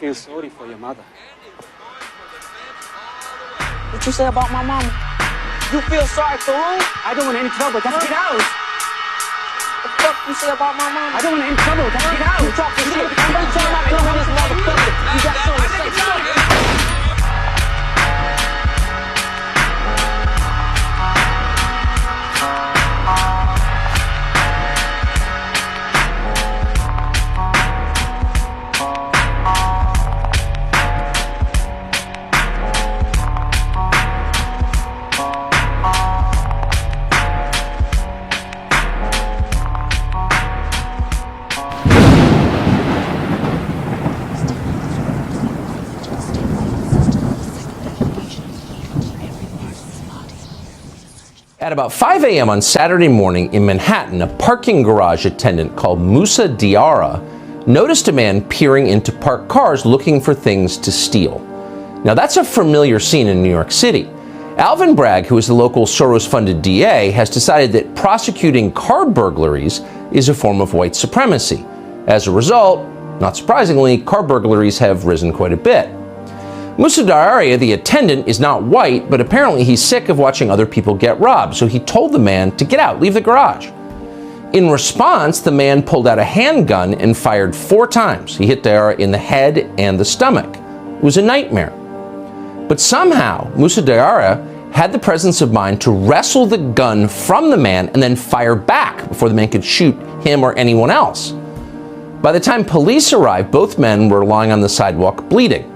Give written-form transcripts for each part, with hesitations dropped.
feel sorry for your mother. What you say about my mama? You feel sorry for who? I don't want any trouble. Just get out. What the fuck you say about my mama? I don't want any trouble. Just get out. You talking shit. Every time I come with this motherfucker, you got something to say. At about 5 a.m. on Saturday morning in Manhattan, a parking garage attendant called Musa Diarra noticed a man peering into parked cars looking for things to steal. Now that's a familiar scene in New York City. Alvin Bragg, who is the local Soros-funded DA, has decided that prosecuting car burglaries is a form of white supremacy. As a result, not surprisingly, car burglaries have risen quite a bit. Musa Diarra, the attendant, is not white, but apparently he's sick of watching other people get robbed, so he told the man to get out, leave the garage. In response, the man pulled out a handgun and fired 4 times. He hit Diarra in the head and the stomach. It was a nightmare. But somehow, Musa Diarra had the presence of mind to wrestle the gun from the man and then fire back before the man could shoot him or anyone else. By the time police arrived, both men were lying on the sidewalk bleeding.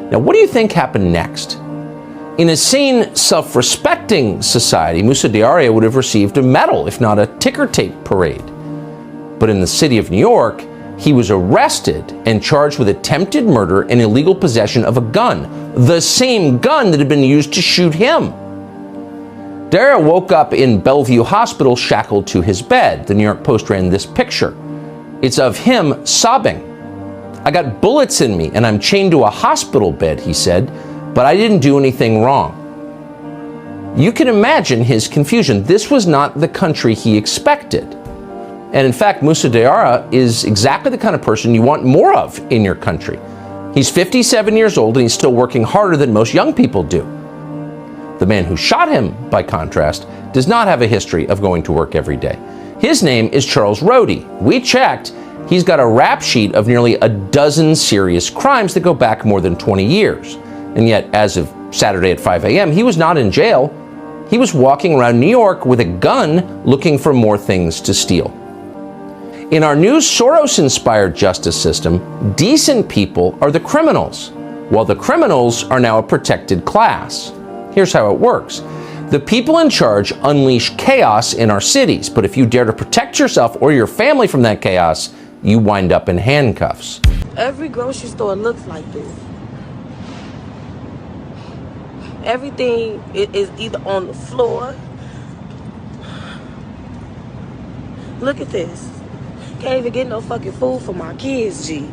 Now, what do you think happened next? In a sane, self-respecting society, Musa Diarra would have received a medal, if not a ticker tape parade. But in the city of New York, he was arrested and charged with attempted murder and illegal possession of a gun, the same gun that had been used to shoot him. Diarra woke up in Bellevue Hospital shackled to his bed. The New York Post ran this picture. It's of him sobbing. "I got bullets in me and I'm chained to a hospital bed," he said, "but I didn't do anything wrong." You can imagine his confusion. This was not the country he expected. And in fact, Musa Diarra is exactly the kind of person you want more of in your country. He's 57 years old and he's still working harder than most young people do. The man who shot him, by contrast, does not have a history of going to work every day. His name is Charles Rohde. We checked. He's got a rap sheet of nearly a dozen serious crimes that go back more than 20 years. And yet, as of Saturday at 5 a.m., he was not in jail. He was walking around New York with a gun looking for more things to steal. In our new Soros-inspired justice system, decent people are the criminals, while the criminals are now a protected class. Here's how it works. The people in charge unleash chaos in our cities, but if you dare to protect yourself or your family from that chaos, you wind up in handcuffs. Every grocery store looks like this. Everything is either on the floor. Look at this. Can't even get no fucking food for my kids, G.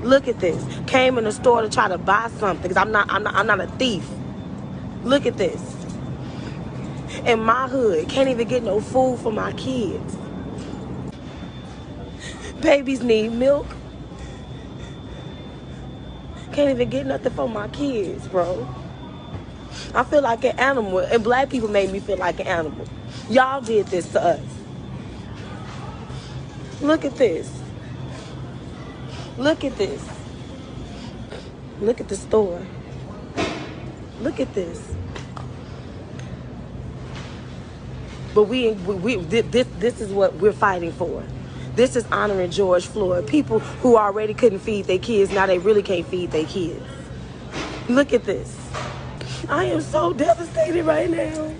Look at this. Came in the store to try to buy something because I'm not a thief. Look at this. In my hood, can't even get no food for my kids. Babies need milk. Can't even get nothing for my kids, bro. I feel like an animal, and black people made me feel like an animal. Y'all did this to us. Look at this. Look at this. Look at the store. Look at this. But this is what we're fighting for. This is honoring George Floyd. People who already couldn't feed their kids, now they really can't feed their kids. Look at this. I am so devastated right now.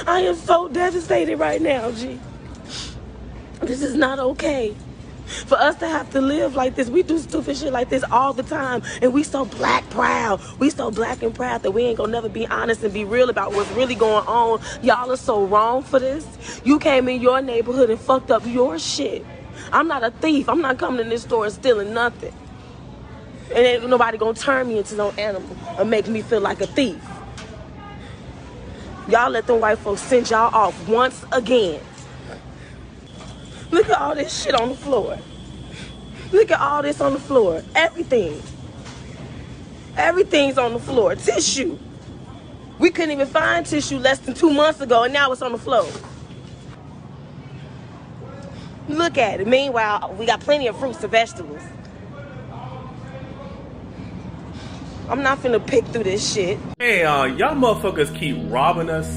I am so devastated right now, G. This is not okay. For us to have to live like this, we do stupid shit like this all the time, and we so black proud. We so black and proud that we ain't gonna never be honest and be real about what's really going on. Y'all are so wrong for this. You came in your neighborhood and fucked up your shit. I'm not a thief. I'm not coming in this store and stealing nothing. And ain't nobody gonna turn me into no animal or make me feel like a thief. Y'all let them white folks send y'all off once again. Look at all this shit on the floor. Look at all this on the floor. Everything. Everything's on the floor. Tissue. We couldn't even find tissue less than 2 months ago, and now it's on the floor. Look at it. Meanwhile, we got plenty of fruits and vegetables. I'm not finna pick through this shit. Hey, y'all motherfuckers keep robbing us,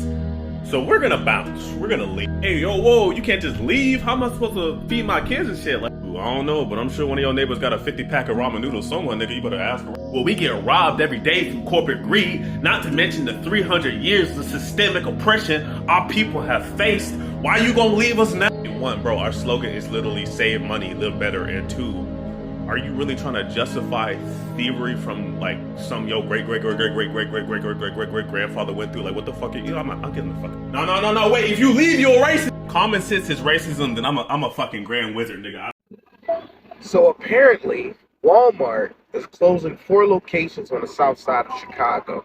so we're gonna bounce. We're gonna leave. Hey, yo, whoa, you can't just leave? How am I supposed to feed my kids and shit? Like, I don't know, but I'm sure one of your neighbors got a 50-pack of ramen noodles somewhere, nigga. You better ask her. Well, we get robbed every day from corporate greed, not to mention the 300 years of systemic oppression our people have faced. Why you gonna leave us now? One, bro, our slogan is literally save money, live better, and two, are you really trying to justify thievery from like some great grandfather went through? Like, what the fuck? I'm getting the fuck. No. Wait, if you leave your racist, common sense is racism, then I'm a fucking grand wizard, nigga. So apparently, Walmart is closing 4 locations on the south side of Chicago.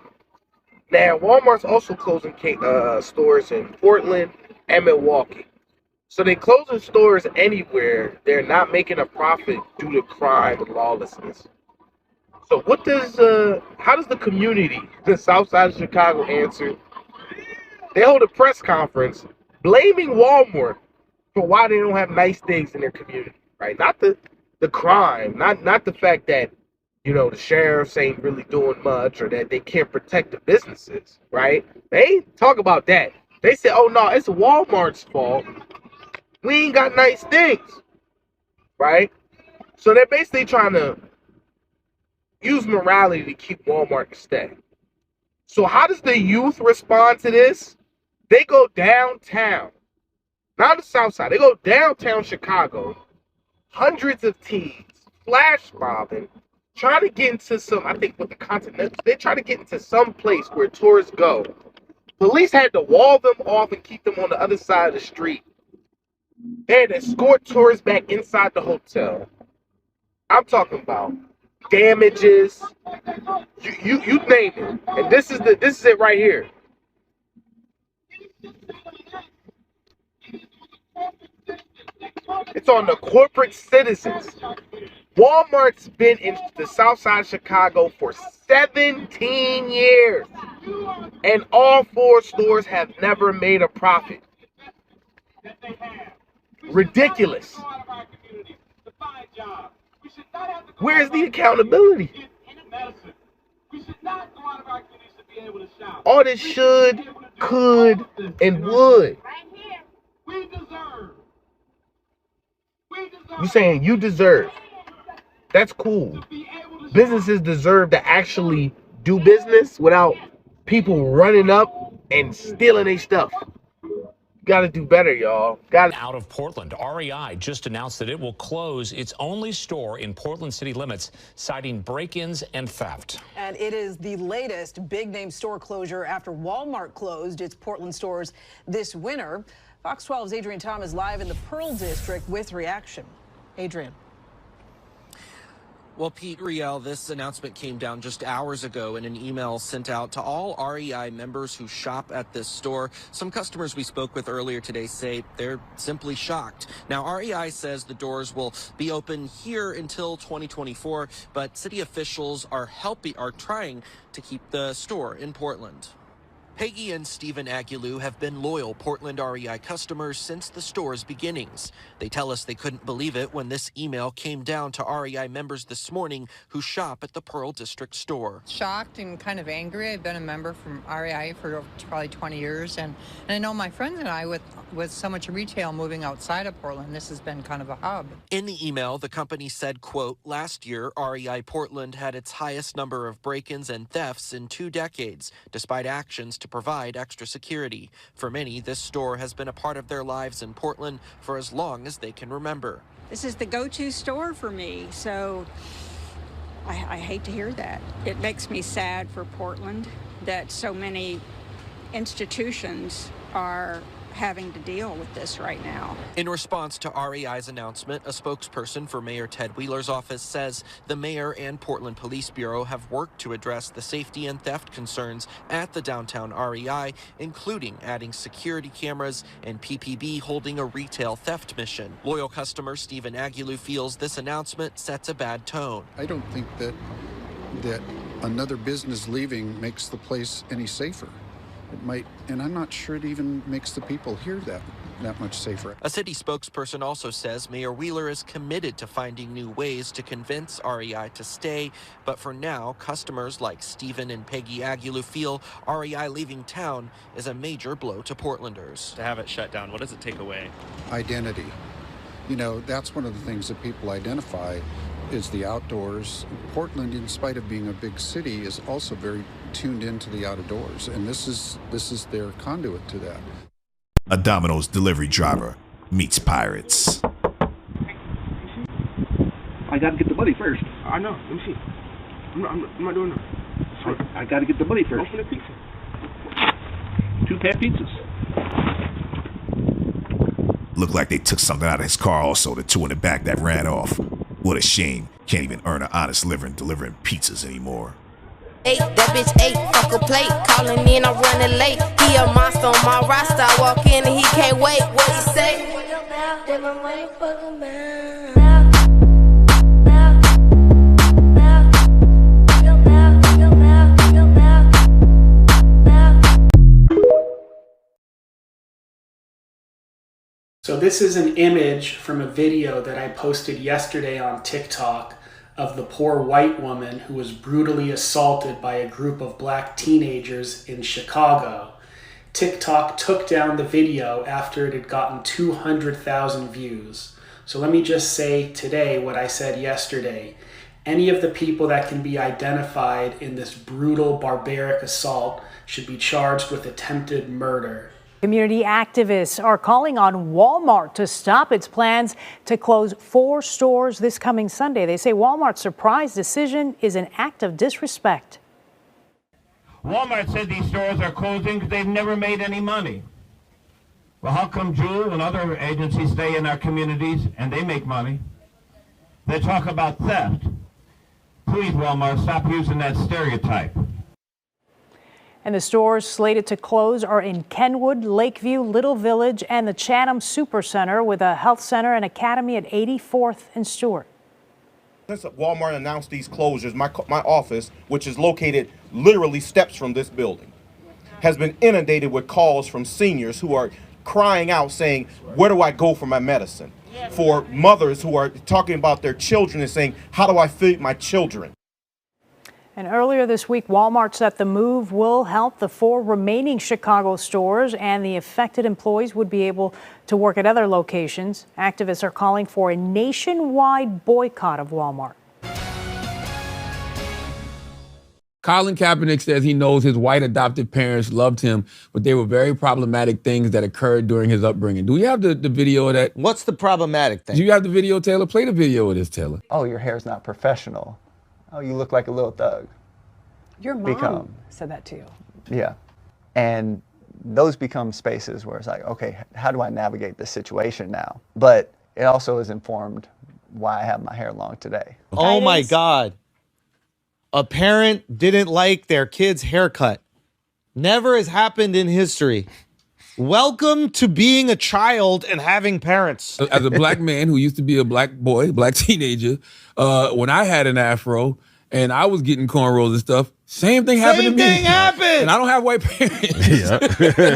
Now, Walmart's also closing stores in Portland and Milwaukee. So they closing stores anywhere they're not making a profit due to crime and lawlessness. So how does the community, the south side of Chicago, answer? They hold a press conference blaming Walmart for why they don't have nice things in their community, right? Not the crime, not the fact that, the sheriffs ain't really doing much or that they can't protect the businesses, right? They ain't talk about that. They say, oh no, it's Walmart's fault. We ain't got nice things, right? So they're basically trying to use morality to keep Walmart to stay. So how does the youth respond to this? They go downtown, not the south side. They go downtown Chicago, hundreds of teens, flash mobbing, trying to get into they try to get into some place where tourists go. Police had to wall them off and keep them on the other side of the street. And escort tourists back inside the hotel. I'm talking about damages. You name it. And this is it right here. It's on the corporate citizens. Walmart's been in the south side of Chicago for 17 years. And all 4 stores have never made a profit. Ridiculous. Where's the accountability? All this should, could, and would. You saying you deserve. That's cool. Businesses deserve to actually do business without people running up and stealing their stuff. Got to do better, y'all. Out of Portland, REI just announced that it will close its only store in Portland city limits, citing break-ins and theft. And it is the latest big-name store closure after Walmart closed its Portland stores this winter. Fox 12's Adrian Tom is live in the Pearl District with reaction. Adrian. Well, Pete Riel, this announcement came down just hours ago in an email sent out to all REI members who shop at this store. Some customers we spoke with earlier today say they're simply shocked. Now, REI says the doors will be open here until 2024, but city officials are trying to keep the store in Portland. Peggy and Stephen Aguilou have been loyal Portland REI customers since the store's beginnings. They tell us they couldn't believe it when this email came down to REI members this morning who shop at the Pearl District store. Shocked and kind of angry. I've been a member from REI for probably 20 years, and I know my friends and I, with so much retail moving outside of Portland, this has been kind of a hub. In the email, the company said, quote, last year, REI Portland had its highest number of break-ins and thefts in 2 decades, despite actions to provide extra security. For many, this store has been a part of their lives in Portland for as long as they can remember. This is the go-to store for me, so I hate to hear that. It makes me sad for Portland that so many institutions are having to deal with this right now. In response to REI's announcement, a spokesperson for Mayor Ted Wheeler's office says the mayor and Portland Police Bureau have worked to address the safety and theft concerns at the downtown REI, including adding security cameras and PPB holding a retail theft mission. Loyal customer Stephen Aguilu feels this announcement sets a bad tone. I don't think that another business leaving makes the place any safer. It might, and I'm not sure it even makes the people here that much safer. A city spokesperson also says Mayor Wheeler is committed to finding new ways to convince REI to stay, but for now, customers like Stephen and Peggy Aguilu feel REI leaving town is a major blow to Portlanders. To have it shut down, what does it take away? Identity. You know, that's one of the things that people identify is the outdoors. Portland, in spite of being a big city, is also very tuned into the outdoors, and this is their conduit to that. A Domino's delivery driver meets pirates. I gotta get the money first. I know. Let me see. I'm not doing that. I gotta get the money first. Open the pizza. 2 pan pizzas. Looked like they took something out of his car also, the 2 in the back that ran off. What a shame. Can't even earn an honest living delivering pizzas anymore. That bitch ate, fuck a plate. Calling in, I'm running late. He a monster on my roster. I walk in and he can't wait. What he say? So this is an image from a video that I posted yesterday on TikTok of the poor white woman who was brutally assaulted by a group of black teenagers in Chicago. TikTok took down the video after it had gotten 200,000 views. So let me just say today what I said yesterday. Any of the people that can be identified in this brutal, barbaric assault should be charged with attempted murder. Community activists are calling on Walmart to stop its plans to close 4 stores this coming Sunday. They say Walmart's surprise decision is an act of disrespect. Walmart said these stores are closing because they've never made any money. Well, how come Jewel and other agencies stay in our communities and they make money? They talk about theft. Please, Walmart, stop using that stereotype. And the stores slated to close are in Kenwood, Lakeview, Little Village, and the Chatham Supercenter, with a health center and academy at 84th and Stewart. Since Walmart announced these closures, my office, which is located literally steps from this building, has been inundated with calls from seniors who are crying out saying, where do I go for my medicine? For mothers who are talking about their children and saying, how do I feed my children? And earlier this week, Walmart said the move will help the 4 remaining Chicago stores, and the affected employees would be able to work at other locations. Activists are calling for a nationwide boycott of Walmart. Colin Kaepernick says he knows his white adoptive parents loved him, but they were very problematic things that occurred during his upbringing. Do we have the video of that? What's the problematic thing? Do you have the video, Taylor? Play the video of this, Taylor. Oh, your hair's not professional. Oh, you look like a little thug. Your mom said that to you. Yeah. And those become spaces where it's like, okay, how do I navigate this situation now? But it also is informed why I have my hair long today. Oh my God. A parent didn't like their kid's haircut. Never has happened in history. Welcome to being a child and having parents. As a black man who used to be a black boy, black teenager, when I had an afro and I was getting cornrows and stuff, same thing happened to me. Same thing happened. And I don't have white parents. Yeah.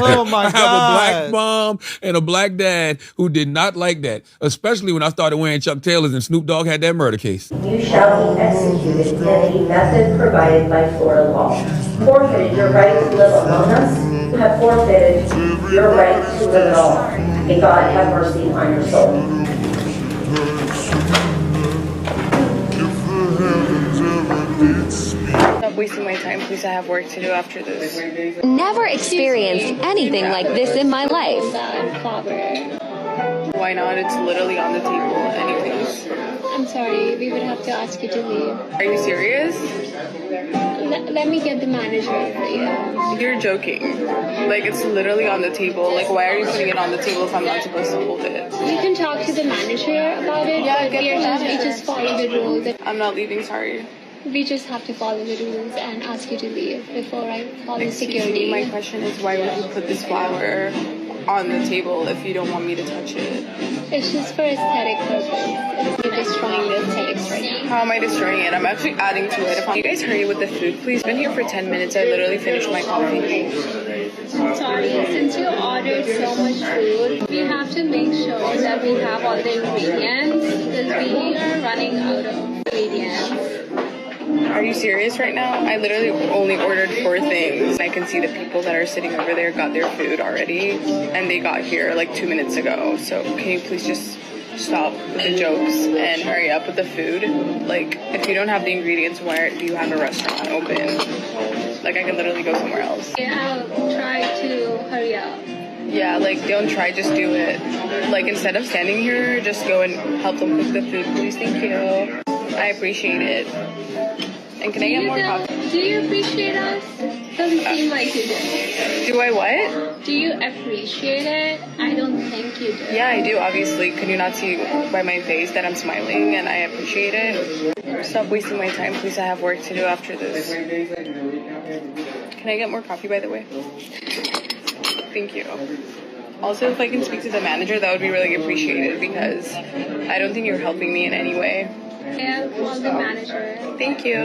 Oh my God. I have a black mom and a black dad who did not like that, especially when I started wearing Chuck Taylors and Snoop Dogg had that murder case. You shall be executed in any method provided by Florida law. Forfeited your right to live among us. You have forfeited your right to live at all. May God have mercy on your soul. Stop wasting my time, please. I have work to do after this. Never experienced anything like this in my life. Why not? It's literally on the table anyways. I'm sorry, we would have to ask you to leave. Are you serious? let me get the manager for you. You're joking. Like, it's literally on the table. Like, why are you putting it on the table if I'm not supposed to hold it? You can talk to the manager about it. Yeah, but we just follow the rules. I'm not leaving, sorry. We just have to follow the rules and ask you to leave before I call the security. My question is, why would you put this flower on the table if you don't want me to touch it? It's just for aesthetic purpose. You're destroying the aesthetics right now. How am I destroying it? I'm actually adding to it. Can you guys hurry with the food, please? Been here for 10 minutes. I literally finished my coffee. I'm sorry, since you ordered so much food, we have to make sure that we have all the ingredients because we are running out of ingredients. Are you serious right now? I literally only ordered 4 things. I can see the people that are sitting over there got their food already, and they got here like 2 minutes ago. So can you please just stop with the jokes and hurry up with the food? Like, if you don't have the ingredients, why do you have a restaurant open? Like, I could literally go somewhere else. I'll try to hurry up. Yeah, like, don't try, just do it. Like, instead of standing here, just go and help them cook the food, please. Thank you. I appreciate it. And can I get more coffee? Do you appreciate us? Doesn't seem like you do. Do I what? Do you appreciate it? I don't think you do. Yeah, I do, obviously. Can you not see by my face that I'm smiling and I appreciate it? Stop wasting my time, please. I have work to do after this. Can I get more coffee, by the way? Thank you. Also, if I can speak to the manager, that would be really appreciated because I don't think you're helping me in any way. Yeah, call the manager. Thank you.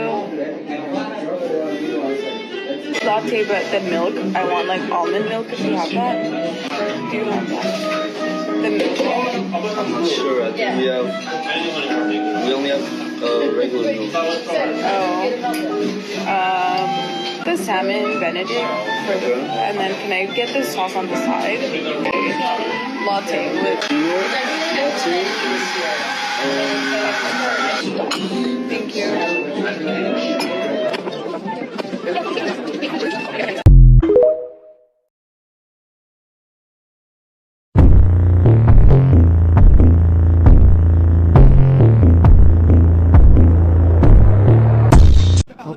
Latte, but the milk, I want like almond milk if you have that. Do you have that? The milk. Sure, I think we only have regular milk. The salmon Benedict and then can I get the sauce on the side? Latte with thank you.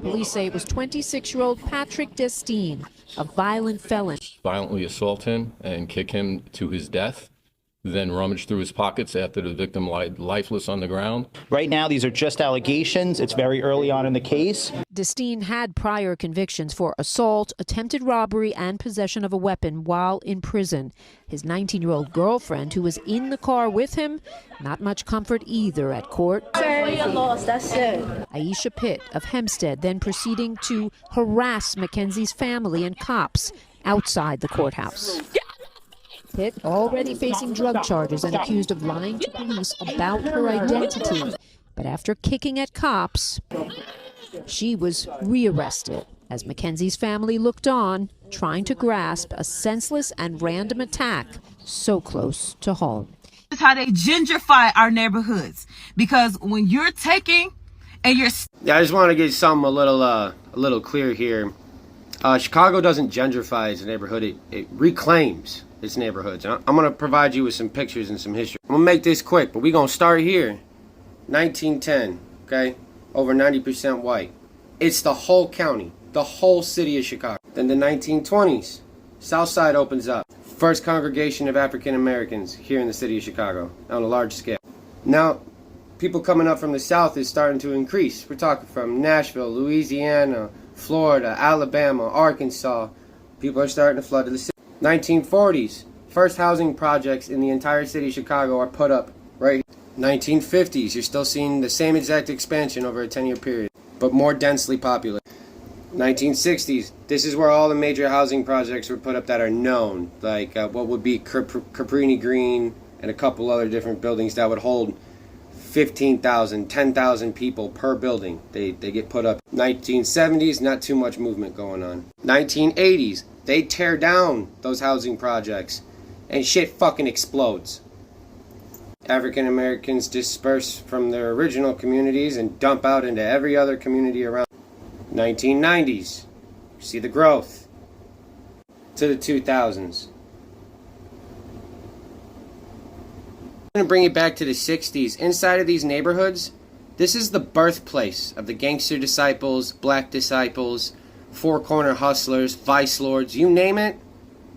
Police say it was 26-year-old Patrick Destine, a violent felon. Violently assault him and kick him to his death, then rummage through his pockets after the victim lied lifeless on the ground. Right now, these are just allegations. It's very early on in the case. Destine had prior convictions for assault, attempted robbery, and possession of a weapon while in prison. His 19-year-old girlfriend, who was in the car with him, not much comfort either at court. Sir, you're lost. That's it. Aisha Pitt of Hempstead then proceeding to harass Mackenzie's family and cops outside the courthouse. Pitt already facing drug charges and accused of lying to police about her identity. But after kicking at cops, she was rearrested as Mackenzie's family looked on, trying to grasp a senseless and random attack so close to home. This is how they gentrify our neighborhoods, because when you're taking and you're... Yeah, I just want to get something a little clear here. Chicago doesn't gentrify its neighborhood, it reclaims its neighborhoods. I'm going to provide you with some pictures and some history. I'm going to make this quick, but we're going to start here. 1910, okay? Over 90% white. It's the whole county, the whole city of Chicago. Then the 1920s, South Side opens up. First congregation of African Americans here in the city of Chicago on a large scale. Now, people coming up from the South is starting to increase. We're talking from Nashville, Louisiana, Florida, Alabama, Arkansas. People are starting to flood to the city. 1940s, first housing projects in the entire city of Chicago are put up right here. 1950s, you're still seeing the same exact expansion over a 10-year period, but more densely populated. 1960s, this is where all the major housing projects were put up that are known, like what would be Cabrini Green and a couple other different buildings that would hold 15,000, 10,000 people per building. They get put up. 1970s, not too much movement going on. 1980s, they tear down those housing projects and shit fucking explodes. African Americans disperse from their original communities and dump out into every other community around. 1990s, you see the growth. To the 2000s. I'm going to bring it back to the 60s. Inside of these neighborhoods, This is the birthplace of the gangster disciples, black disciples, four corner hustlers, vice lords, you name it.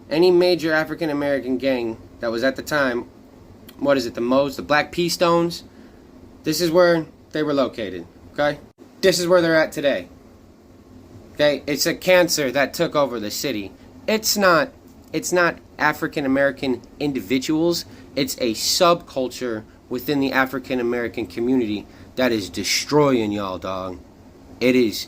Any major African American gang that was at the time, what is it, the Moes, the Black Pea Stones? This is where they were located, okay? This is where they're at today. Okay, it's a cancer that took over the city. It's not African American individuals. It's a subculture within the African American community that is destroying y'all, dog. It is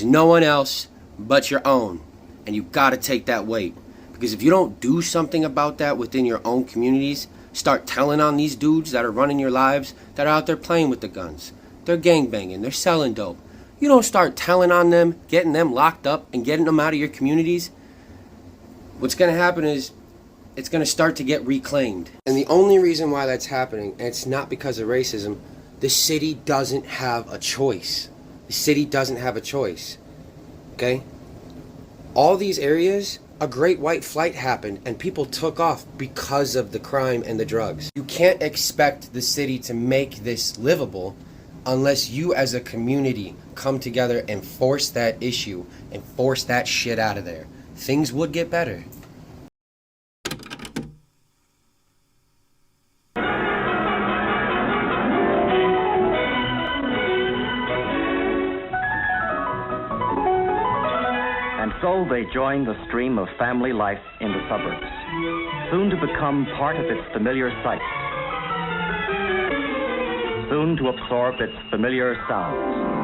no one else but your own. And you gotta take that weight. Because if you don't do something about that within your own communities, start telling on these dudes that are running your lives, that are out there playing with the guns. They're gangbanging, they're selling dope. You don't start telling on them, getting them locked up, and getting them out of your communities, what's going to happen is it's going to start to get reclaimed. And the only reason why that's happening, and it's not because of racism, the city doesn't have a choice. The city doesn't have a choice. Okay? All these areas, a great white flight happened, and people took off because of the crime and the drugs. You can't expect the city to make this livable unless you as a community come together and force that issue and force that shit out of there. Things would get better. And so they join the stream of family life in the suburbs, soon to become part of its familiar sights, soon to absorb its familiar sounds.